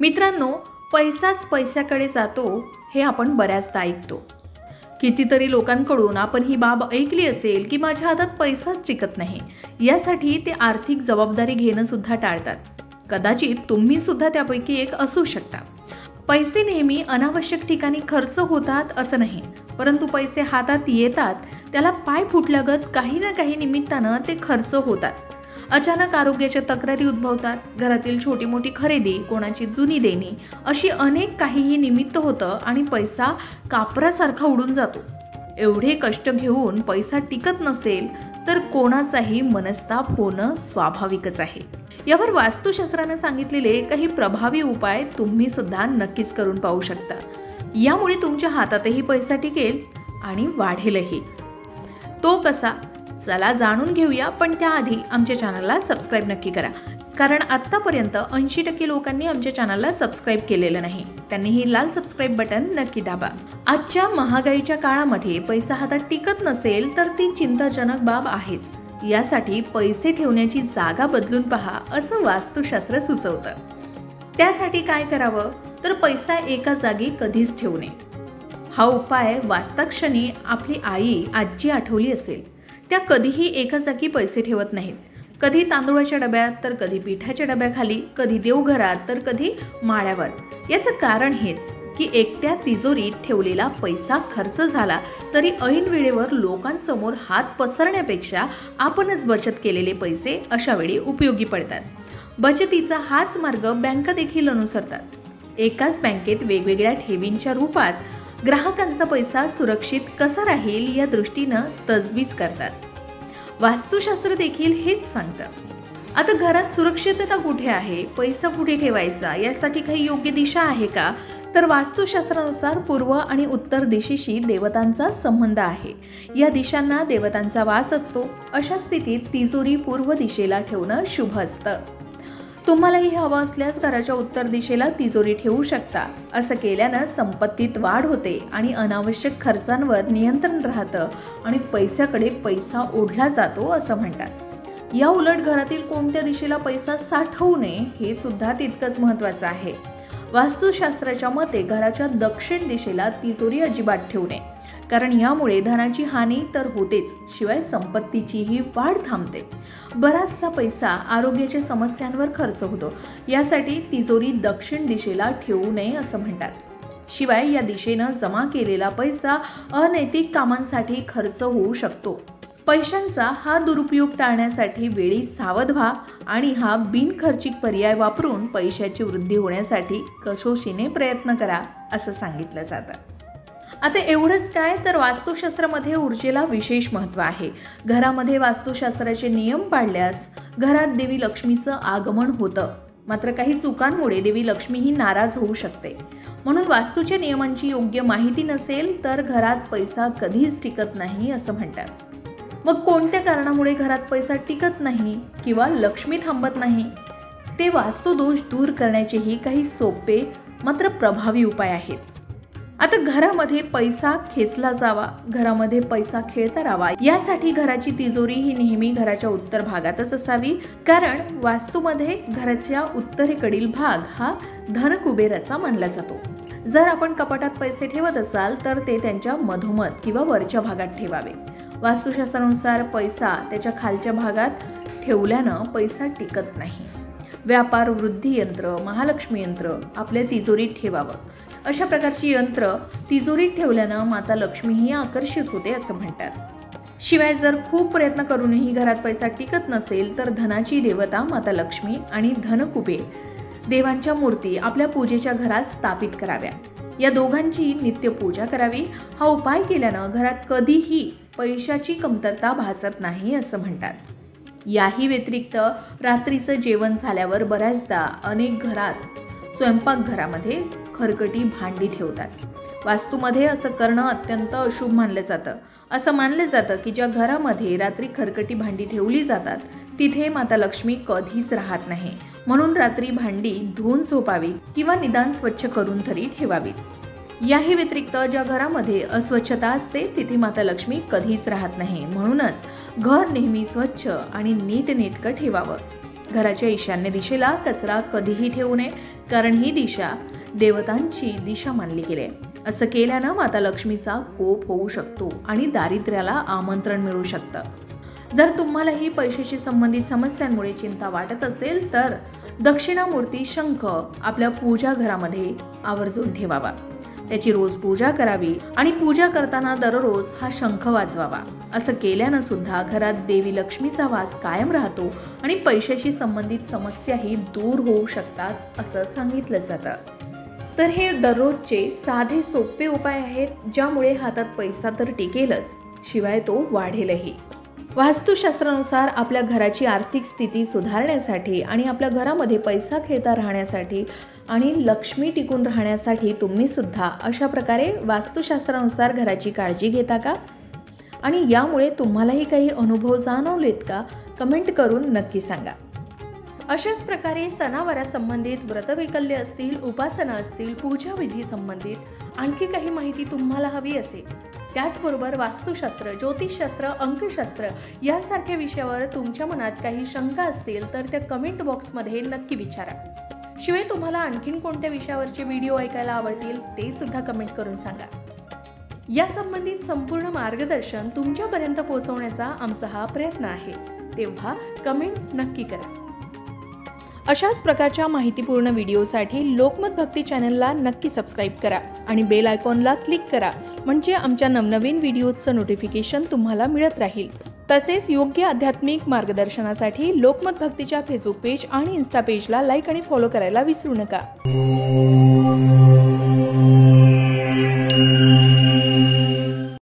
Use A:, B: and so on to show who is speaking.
A: मित्रांनो, पैसाच पैशाकडे जातो हे आपण बऱ्याचदा ऐकतो. कितीतरी लोकांकडून आपण ही बाब ऐकली असेल की माझ्या हातात पैसाच टिकत नाही. यासाठी ते आर्थिक जबाबदारी घेणं सुद्धा टाळतात. कदाचित तुम्ही सुद्धा त्यापैकी एक असू शकता. पैसे नेहमी अनावश्यक ठिकाणी खर्च होतात असं नाही, परंतु पैसे हातात येतात त्याला पाय फुटल्यागत काही ना काही निमित्तानं ते खर्च होतात. अचानक आरोग्याच्या तक्रारी उद्भवतात, घरातील छोटी मोठी खरेदी, कोणाची जुनी देणी, अशी अनेक काहीही निमित्त होतं आणि पैसा कापरासारखा उडून जातो. एवढे कष्ट घेऊन पैसा टिकत नसेल तर कोणाचाही मनस्ताप होणं स्वाभाविकच आहे. यावर वास्तुशास्त्राने सांगितलेले काही प्रभावी उपाय तुम्ही सुद्धा नक्कीच करून पाहू शकता. यामुळे तुमच्या हातातही पैसा टिकेल आणि वाढेलही. तो कसा? चला जाणून घेऊया, पण त्याआधी आमच्या चॅनलला सबस्क्राईब नक्की करा, कारण आत्तापर्यंत 80% लोकांनी आमच्या चॅनलला सबस्क्राईब केलेलं नाही. त्यांनी ही लाल सबस्क्राईब बटन नक्की दाबा. आजच्या महागाईच्या काळामध्ये पैसा हातात टिकत नसेल तर ती चिंताजनक बाब आहेच. यासाठी पैसे ठेवण्याची जागा बदलून पहा असं वास्तुशास्त्र सुचवतं. त्यासाठी काय करावं तर पैसा एका जागी कधीच ठेवू नये. हा उपाय वाचताक्षणी आपली आजी आठवली असेल. त्या कधीही एका जागी पैसे ठेवत नाहीत. कधी तांदूळाच्या डब्यात तर कधी पिठाच्या डब्याखाली, कधी देवघरात तर कधी माळ्यावर. याचं कारण हेच की एकट्या तिजोरीत ठेवलेला पैसा खर्च झाला तरी ऐन वेळेवर लोकांसमोर हात पसरण्यापेक्षा आपणच बचत केलेले पैसे अशा वेळी उपयोगी पडतात. बचतीचा हाच मार्ग बँका देखील अनुसरतात. एकाच बँकेत वेगवेगळ्या ठेवींच्या रूपात ग्राहकांचा पैसा सुरक्षित कसा राहील या दृष्टीनं तजवीज करतात. वास्तुशास्त्र देखील हेच सांगतं. आता घरात सुरक्षितता कुठे आहे, पैसा कुठे ठेवायचा, यासाठी काही योग्य दिशा आहे का? तर वास्तुशास्त्रानुसार पूर्व आणि उत्तर दिशेशी देवतांचा संबंध आहे. या दिशांना देवतांचा वास असतो. अशा स्थितीत तिजोरी पूर्व दिशेला ठेवणं शुभ असतं. तुम्हालाही हवं असल्यास घराच्या उत्तर दिशेला तिजोरी ठेवू शकता. असं केल्यानं संपत्तीत वाढ होते आणि अनावश्यक खर्चांवर नियंत्रण राहतं आणि पैशाकडे पैसा ओढला जातो असं म्हणतात. या उलट घरातील कोणत्या दिशेला पैसा साठवू नये हे सुद्धा तितकंच महत्त्वाचं आहे. वास्तुशास्त्राच्या मते घराच्या दक्षिण दिशेला तिजोरी अजिबात ठेवू नये, कारण यामुळे धनाची हानी तर होतेच, शिवाय संपत्तीचीही वाढ थांबते. बराचसा पैसा आरोग्याच्या समस्यांवर खर्च होतो. यासाठी तिजोरी दक्षिण दिशेला ठेवू नये असं म्हणतात. शिवाय या दिशेनं जमा केलेला पैसा अनैतिक कामांसाठी खर्च होऊ शकतो. पैशांचा हा दुरुपयोग टाळण्यासाठी वेळी सावध व्हा आणि हा बिनखर्चिक पर्याय वापरून पैशाची वृद्धी होण्यासाठी कसोशीने प्रयत्न करा असं सांगितलं जातं. आता एवढंच काय तर वास्तुशास्त्रामध्ये ऊर्जेला विशेष महत्त्व आहे. घरामध्ये वास्तुशास्त्राचे नियम पाळल्यास घरात देवी लक्ष्मीचं आगमन होतं. मात्र काही चुकांमुळे देवी लक्ष्मी ही नाराज होऊ शकते. म्हणून वास्तूच्या नियमांची योग्य माहिती नसेल तर घरात पैसा कधीच टिकत नाही असं म्हणतात. मग कोणत्या कारणामुळे घरात पैसा टिकत नाही किंवा लक्ष्मी थांबत नाही? ते वास्तुदोष दूर करण्याचेही काही सोपे मात्र प्रभावी उपाय आहेत. आता घरामध्ये पैसा खेचला जावा, घरामध्ये पैसा खेळता राहावा, यासाठी घराची तिजोरी ही नेहमी घराच्या उत्तर भागातच असावी, कारण वास्तूमध्ये घराच्या उत्तरेकडील भाग हा धनकुबेराचा मानला जातो. जर आपण कपाटात पैसे ठेवत असाल तर ते त्यांच्या मधोमध किंवा वरच्या भागात ठेवावे. वास्तुशास्त्रानुसार पैसा त्याच्या खालच्या भागात ठेवल्यानं पैसा टिकत नाही. व्यापार वृद्धी यंत्र, महालक्ष्मी यंत्र आपल्या तिजोरीत ठेवावं. अशा प्रकारची यंत्र तिजोरीत ठेवल्यानं माता लक्ष्मीही आकर्षित होते असं म्हणतात. शिवाय जर खूप प्रयत्न करूनही घरात पैसा टिकत नसेल तर धनाची देवता माता लक्ष्मी आणि धनकुबेर देवांच्या मूर्ती आपल्या पूजेच्या घरात स्थापित कराव्या. या दोघांची नित्य पूजा करावी. हा उपाय केल्यानं घरात कधीही पैशाची कमतरता भासत नाही असं म्हणतात. याही व्यतिरिक्त रात्रीचं जेवण झाल्यावर बऱ्याचदा अनेक घरात स्वयंपाकघरामध्ये खरकटी भांडी ठेवतात. वास्तूमध्ये असं करणं अत्यंत अशुभ मानलं जातं. असं मानलं जातं की ज्या घरामध्ये रात्री खरकटी भांडी ठेवली जातात तिथे माता लक्ष्मी कधीच राहत नाही. म्हणून रात्री भांडी धुवून झोपावी किंवा निदान स्वच्छ करून तरी ठेवावी. याही व्यतिरिक्त ज्या घरामध्ये अस्वच्छता असते तिथे माता लक्ष्मी कधीच राहत नाही. म्हणूनच घर नेहमी स्वच्छ आणि नीटनेटकं ठेवावं. घराच्या ईशान्य दिशेला कचरा कधीही ठेवू नये, कारण ही दिशा देवतांची दिशा मानली गेली आहे. असं केल्यानं माता लक्ष्मीचा कोप होऊ शकतो आणि दारिद्र्याला आमंत्रण मिळू शकतं. जर तुम्हालाही पैशाशी संबंधित समस्यांमुळे चिंता वाटत असेल तर दक्षिणामूर्ती शंख आपल्या पूजा घरामध्ये आवर्जून ठेवावा. त्याची रोज पूजा करावी आणि पूजा करताना दररोज हा शंख वाजवावा. असं केल्यानं सुद्धा घरात देवी लक्ष्मीचा वास कायम राहतो आणि पैशाशी संबंधित समस्याही दूर होऊ शकतात असं सांगितलं जातं. तर हे दररोजचे साधे सोपे उपाय आहेत, ज्यामुळे हातात पैसा तर टिकेलच, शिवाय तो वाढेलही. वास्तुशास्त्रानुसार आपल्या घराची आर्थिक स्थिती सुधारण्यासाठी आणि आपल्या घरामध्ये पैसा खेळता राहण्यासाठी आणि लक्ष्मी टिकून राहण्यासाठी तुम्ही सुद्धा अशा प्रकारे वास्तुशास्त्रानुसार घराची काळजी घेता का? आणि यामुळे तुम्हालाही काही अनुभव जाणवलेत का? कमेंट करून नक्की सांगा. अशाच प्रकारे सणावारासंबंधित व्रतवैकल्य असतील, उपासना असतील, पूजाविधी संबंधित आणखी काही माहिती तुम्हाला हवी असेल, त्याचबरोबर वास्तुशास्त्र, ज्योतिषशास्त्र, अंकशास्त्र यासारख्या विषयावर तुमच्या मनात काही शंका असतील तर त्या कमेंट बॉक्समध्ये नक्की विचारा. शिवाय तुम्हाला आणखीन कोणत्या विषयावरचे व्हिडिओ ऐकायला आवडतील ते सुद्धा कमेंट करून सांगा. या संबंधित संपूर्ण मार्गदर्शन तुमच्यापर्यंत पोहोचवण्याचा आमचा हा प्रयत्न आहे, तेव्हा कमेंट नक्की करा. अशाच प्रकारच्या माहितीपूर्ण व्हिडिओसाठी लोकमत भक्ती चॅनलला नक्की सबस्क्राईब करा आणि बेल आयकॉनला क्लिक करा, म्हणजे आमच्या नवनवीन व्हिडिओचं नोटिफिकेशन तुम्हाला मिळत राहील. तसेच योग्य आध्यात्मिक मार्गदर्शनासाठी लोकमत भक्तीच्या फेसबुक पेज आणि इन्स्टा पेजला लाईक आणि फॉलो करायला विसरू नका.